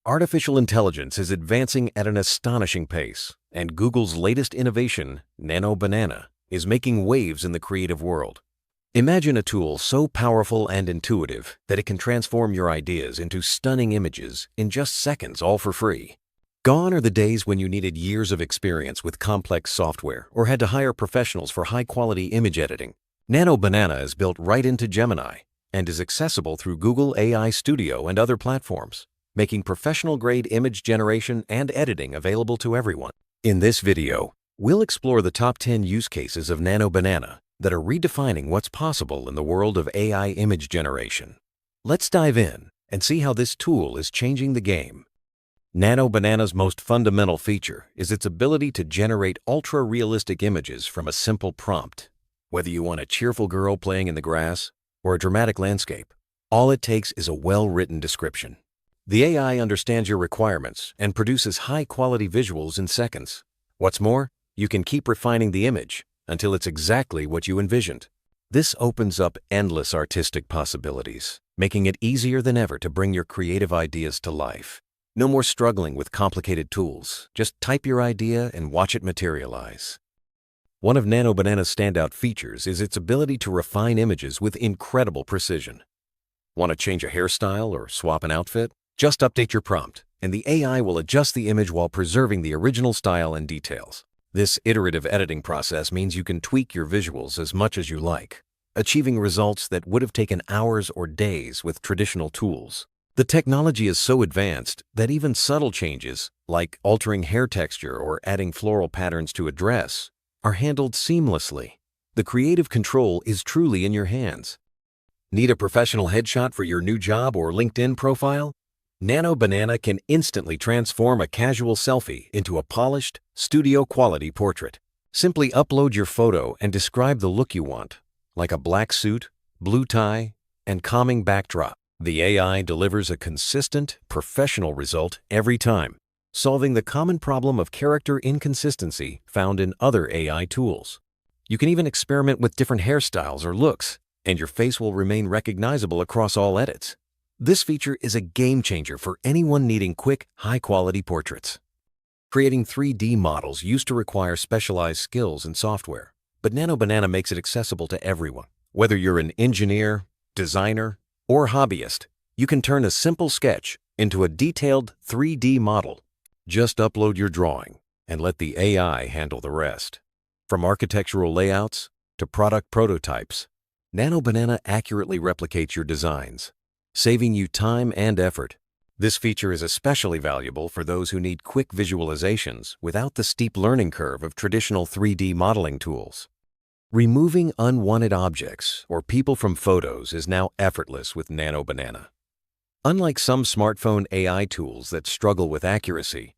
Artificial intelligence is advancing at an astonishing pace, and Google's latest innovation, Nano Banana, is making waves in the creative world. Imagine a tool so powerful and intuitive that it can transform your ideas into stunning images in just seconds, all for free. Gone are the days when you needed years of experience with complex software or had to hire professionals for high-quality image editing. Nano Banana is built right into Gemini and is accessible through Google AI Studio and other platforms, making professional-grade image generation and editing available to everyone. In this video, we'll explore the top 10 use cases of Nano Banana that are redefining what's possible in the world of AI image generation. Let's dive in and see how this tool is changing the game. Nano Banana's most fundamental feature is its ability to generate ultra-realistic images from a simple prompt. Whether you want a cheerful girl playing in the grass or a dramatic landscape, all it takes is a well-written description. The AI understands your requirements and produces high-quality visuals in seconds. What's more, you can keep refining the image until it's exactly what you envisioned. This opens up endless artistic possibilities, making it easier than ever to bring your creative ideas to life. No more struggling with complicated tools. Just type your idea and watch it materialize. One of Nano Banana's standout features is its ability to refine images with incredible precision. Want to change a hairstyle or swap an outfit? Just update your prompt, and the AI will adjust the image while preserving the original style and details. This iterative editing process means you can tweak your visuals as much as you like, achieving results that would have taken hours or days with traditional tools. The technology is so advanced that even subtle changes, like altering hair texture or adding floral patterns to a dress, are handled seamlessly. The creative control is truly in your hands. Need a professional headshot for your new job or LinkedIn profile? Nano Banana can instantly transform a casual selfie into a polished, studio-quality portrait. Simply upload your photo and describe the look you want, like a black suit, blue tie, and calming backdrop. The AI delivers a consistent, professional result every time, solving the common problem of character inconsistency found in other AI tools. You can even experiment with different hairstyles or looks, and your face will remain recognizable across all edits. This feature is a game-changer for anyone needing quick, high-quality portraits. Creating 3D models used to require specialized skills and software, but Nano Banana makes it accessible to everyone. Whether you're an engineer, designer, or hobbyist, you can turn a simple sketch into a detailed 3D model. Just upload your drawing and let the AI handle the rest. From architectural layouts to product prototypes, Nano Banana accurately replicates your designs, saving you time and effort. This feature is especially valuable for those who need quick visualizations without the steep learning curve of traditional 3D modeling tools. Removing unwanted objects or people from photos is now effortless with Nano Banana. Unlike some smartphone AI tools that struggle with accuracy,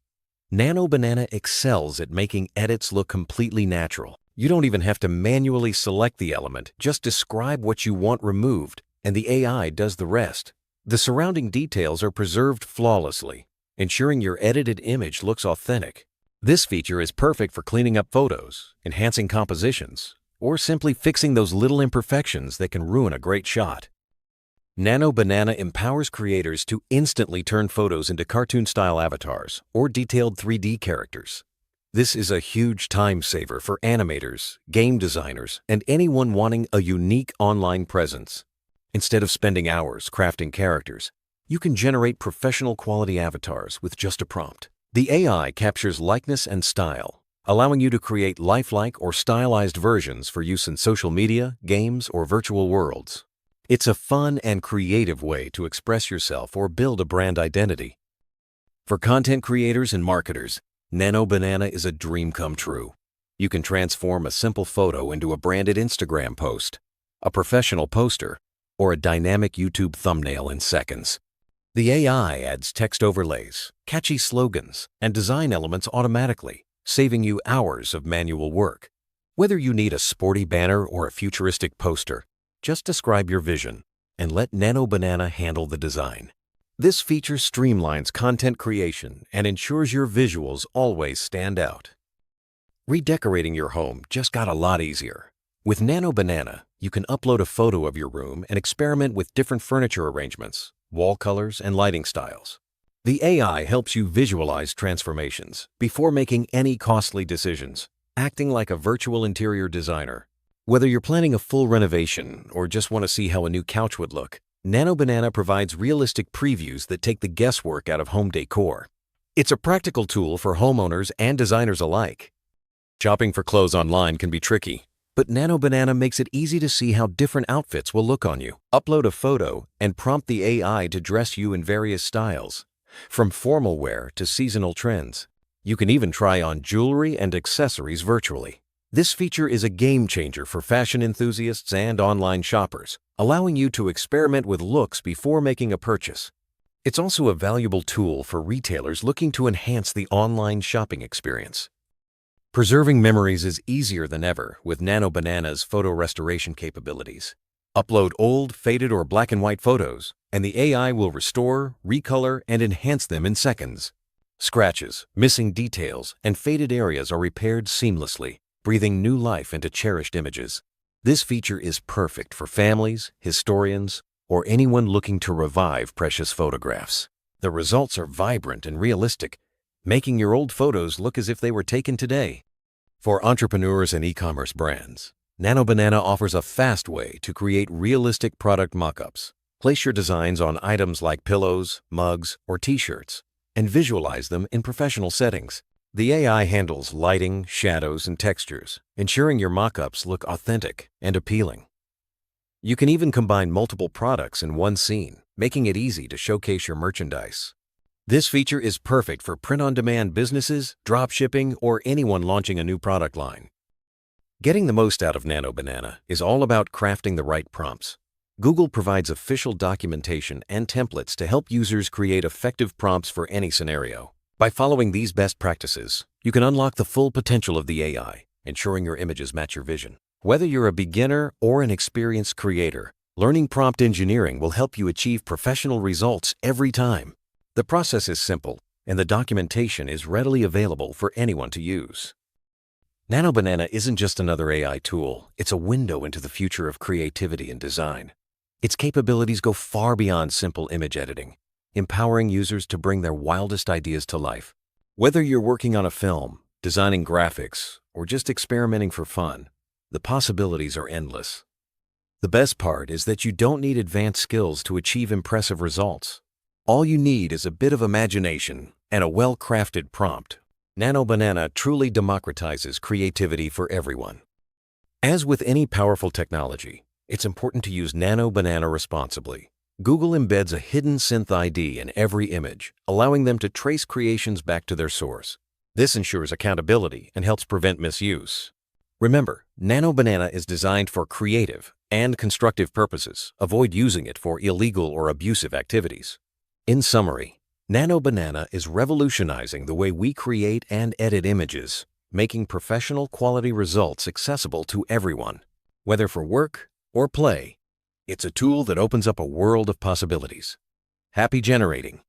Nano Banana excels at making edits look completely natural. You don't even have to manually select the element, just describe what you want removed, and the AI does the rest. The surrounding details are preserved flawlessly, ensuring your edited image looks authentic. This feature is perfect for cleaning up photos, enhancing compositions, or simply fixing those little imperfections that can ruin a great shot. Nano Banana empowers creators to instantly turn photos into cartoon-style avatars or detailed 3D characters. This is a huge time saver for animators, game designers, and anyone wanting a unique online presence. Instead of spending hours crafting characters, you can generate professional quality avatars with just a prompt. The AI captures likeness and style, allowing you to create lifelike or stylized versions for use in social media, games, or virtual worlds. It's a fun and creative way to express yourself or build a brand identity. For content creators and marketers, Nano Banana is a dream come true. You can transform a simple photo into a branded Instagram post, a professional poster, or a dynamic YouTube thumbnail in seconds. The AI adds text overlays, catchy slogans, and design elements automatically, saving you hours of manual work. Whether you need a sporty banner or a futuristic poster, just describe your vision and let Nano Banana handle the design. This feature streamlines content creation and ensures your visuals always stand out. Redecorating your home just got a lot easier. With Nano Banana, you can upload a photo of your room and experiment with different furniture arrangements, wall colors, and lighting styles. The AI helps you visualize transformations before making any costly decisions, acting like a virtual interior designer. Whether you're planning a full renovation or just want to see how a new couch would look, Nano Banana provides realistic previews that take the guesswork out of home decor. It's a practical tool for homeowners and designers alike. Shopping for clothes online can be tricky, but Nano Banana makes it easy to see how different outfits will look on you. Upload a photo and prompt the AI to dress you in various styles, from formal wear to seasonal trends. You can even try on jewelry and accessories virtually. This feature is a game changer for fashion enthusiasts and online shoppers, allowing you to experiment with looks before making a purchase. It's also a valuable tool for retailers looking to enhance the online shopping experience. Preserving memories is easier than ever with Nano Banana's photo restoration capabilities. Upload old, faded, or black and white photos, and the AI will restore, recolor, and enhance them in seconds. Scratches, missing details, and faded areas are repaired seamlessly, breathing new life into cherished images. This feature is perfect for families, historians, or anyone looking to revive precious photographs. The results are vibrant and realistic, making your old photos look as if they were taken today. For entrepreneurs and e-commerce brands, Nano Banana offers a fast way to create realistic product mockups. Place your designs on items like pillows, mugs, or t-shirts, and visualize them in professional settings. The AI handles lighting, shadows, and textures, ensuring your mockups look authentic and appealing. You can even combine multiple products in one scene, making it easy to showcase your merchandise. This feature is perfect for print-on-demand businesses, drop shipping, or anyone launching a new product line. Getting the most out of Nano Banana is all about crafting the right prompts. Google provides official documentation and templates to help users create effective prompts for any scenario. By following these best practices, you can unlock the full potential of the AI, ensuring your images match your vision. Whether you're a beginner or an experienced creator, learning prompt engineering will help you achieve professional results every time. The process is simple, and the documentation is readily available for anyone to use. Nano Banana isn't just another AI tool, it's a window into the future of creativity and design. Its capabilities go far beyond simple image editing, empowering users to bring their wildest ideas to life. Whether you're working on a film, designing graphics, or just experimenting for fun, the possibilities are endless. The best part is that you don't need advanced skills to achieve impressive results. All you need is a bit of imagination and a well-crafted prompt. Nano Banana truly democratizes creativity for everyone. As with any powerful technology, it's important to use Nano Banana responsibly. Google embeds a hidden synth ID in every image, allowing them to trace creations back to their source. This ensures accountability and helps prevent misuse. Remember, Nano Banana is designed for creative and constructive purposes. Avoid using it for illegal or abusive activities. In summary, Nano Banana is revolutionizing the way we create and edit images, making professional quality results accessible to everyone. Whether for work or play, it's a tool that opens up a world of possibilities. Happy generating!